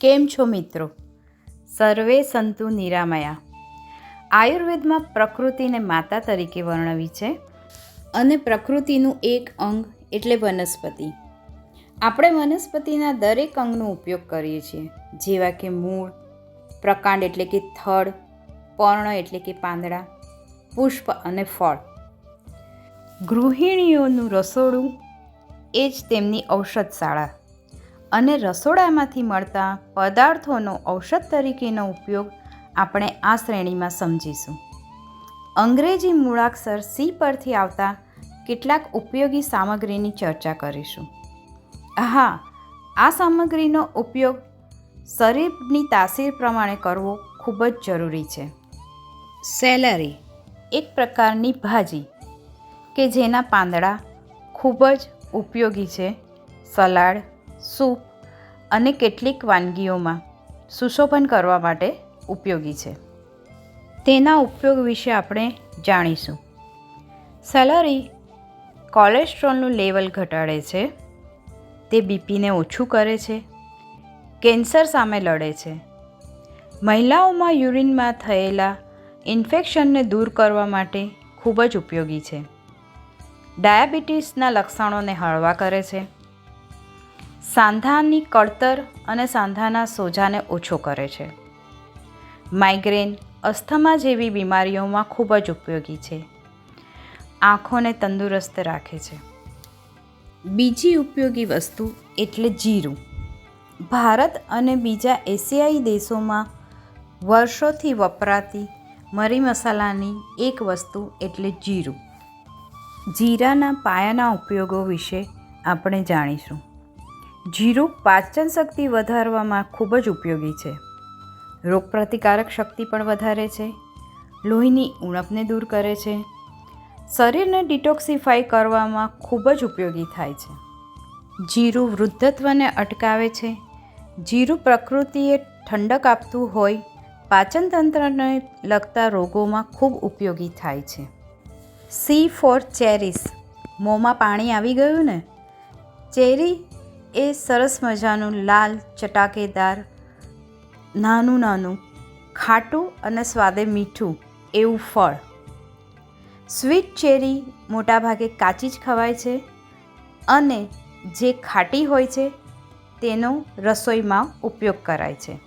કેમ છો મિત્રો? સર્વે સંતુ નિરામયા. આયુર્વેદમાં પ્રકૃતિને માતા તરીકે વર્ણવી છે અને પ્રકૃતિનું એક અંગ એટલે વનસ્પતિ. આપણે વનસ્પતિના દરેક અંગનો ઉપયોગ કરીએ છીએ, જેવા કે મૂળ, પ્રકાંડ એટલે કે થડ, પર્ણ એટલે કે પાંદડા, પુષ્પ અને ફળ. ગૃહિણીઓનું રસોડું એ જ તેમની ઔષધશાળા અને રસોડામાંથી મળતા પદાર્થોનો ઔષધ તરીકેનો ઉપયોગ આપણે આ શ્રેણીમાં સમજીશું. અંગ્રેજી મૂળાક્ષર સી પરથી આવતા કેટલાક ઉપયોગી સામગ્રીની ચર્ચા કરીશું. હા, આ સામગ્રીનો ઉપયોગ શરીરની તાસીર પ્રમાણે કરવો ખૂબ જ જરૂરી છે. સેલરી એક પ્રકારની ભાજી કે જેના પાંદડા ખૂબ જ ઉપયોગી છે. સલાડ, સૂપ અને કેટલીક વાનગીઓમાં સુશોભન કરવા માટે ઉપયોગી છે. તેના ઉપયોગ વિશે આપણે જાણીશું. સેલરી કોલેસ્ટ્રોલનું લેવલ ઘટાડે છે, તે બીપીને ઓછું કરે છે, કેન્સર સામે લડે છે, મહિલાઓમાં યુરિનમાં થયેલા ઇન્ફેક્શનને દૂર કરવા માટે ખૂબ જ ઉપયોગી છે, ડાયાબિટીસના લક્ષણોને હળવા કરે છે, સાંધાની કળતર અને સાંધાના સોજાને ઓછો કરે છે, માઇગ્રેન, અસ્થમા જેવી બીમારીઓમાં ખૂબ જ ઉપયોગી છે, આંખોને તંદુરસ્ત રાખે છે. બીજી ઉપયોગી વસ્તુ એટલે જીરું. ભારત અને બીજા એશિયાઈ દેશોમાં વર્ષોથી વપરાતી મરી મસાલાની એક વસ્તુ એટલે જીરું. જીરાના પાયાના ઉપયોગો વિશે આપણે જાણીશું. જીરું પાચન શક્તિ વધારવામાં ખૂબ જ ઉપયોગી છે, રોગપ્રતિકારક શક્તિ પણ વધારે છે, લોહીની ઉણપને દૂર કરે છે, શરીરને ડિટોક્સિફાઈ કરવામાં ખૂબ જ ઉપયોગી થાય છે. જીરું વૃદ્ધત્વને અટકાવે છે. જીરું પ્રકૃતિએ ઠંડક આપતું હોય પાચનતંત્રને લગતા રોગોમાં ખૂબ ઉપયોગી થાય છે. C for cherries. મોંમાં પાણી આવી ગયું ને? ચેરી એ સરસ મજાનું લાલ ચટાકેદાર નાનું ખાટું અને સ્વાદે મીઠું એવું ફળ. સ્વીટ ચેરી મોટાભાગે કાચી જ ખવાય છે અને જે ખાટી હોય છે તેનો રસોઈમાં ઉપયોગ કરાય છે.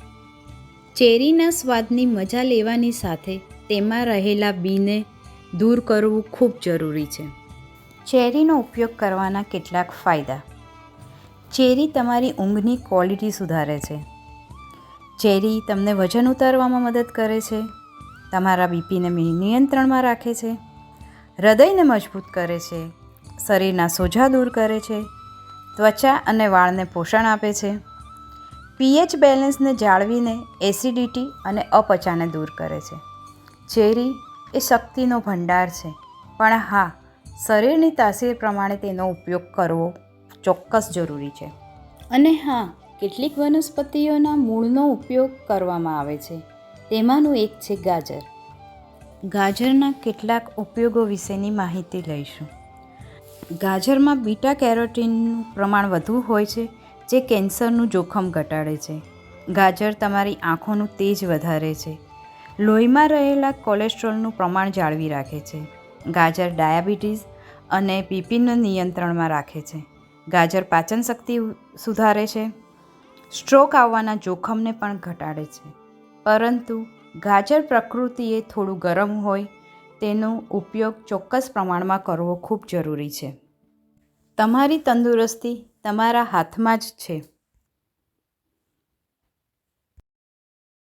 ચેરીના સ્વાદની મજા લેવાની સાથે તેમાં રહેલા બીને દૂર કરવું ખૂબ જરૂરી છે. ચેરીનો ઉપયોગ કરવાના કેટલાક ફાયદા. ચેરી તમારી ઊંઘની ક્વોલિટી સુધારે છે. ચેરી તમને વજન ઉતારવામાં મદદ કરે છે, તમારા બીપીને નિયંત્રણમાં રાખે છે, હૃદયને મજબૂત કરે છે, શરીરના સોજા દૂર કરે છે, ત્વચા અને વાળને પોષણ આપે છે, પીએચ બેલેન્સને જાળવીને એસિડિટી અને અપચાને દૂર કરે છે. ચેરી એ શક્તિનો ભંડાર છે, પણ હા, શરીરની તાસીર પ્રમાણે તેનો ઉપયોગ કરવો ચોક્કસ જરૂરી છે. અને હા, કેટલીક વનસ્પતિઓના મૂળનો ઉપયોગ કરવામાં આવે છે, તેમાંનું એક છે ગાજર. ગાજરના કેટલાક ઉપયોગો વિશેની માહિતી લઈશું. ગાજરમાં બીટા કેરોટીનનું પ્રમાણ વધુ હોય છે, જે કેન્સરનું જોખમ ઘટાડે છે. ગાજર તમારી આંખોનું તેજ વધારે છે, લોહીમાં રહેલા કોલેસ્ટ્રોલનું પ્રમાણ જાળવી રાખે છે. ગાજર ડાયાબિટીસ અને બીપીને નિયંત્રણમાં રાખે છે. ગાજર પાચન શક્તિ સુધારે છે, સ્ટ્રોક આવવાના જોખમને પણ ઘટાડે છે. પરંતુ ગાજર પ્રકૃતિએ થોડું ગરમ હોય, તેનો ઉપયોગ ચોક્કસ પ્રમાણમાં કરવો ખૂબ જરૂરી છે. તમારી તંદુરસ્તી તમારા હાથમાં જ છે.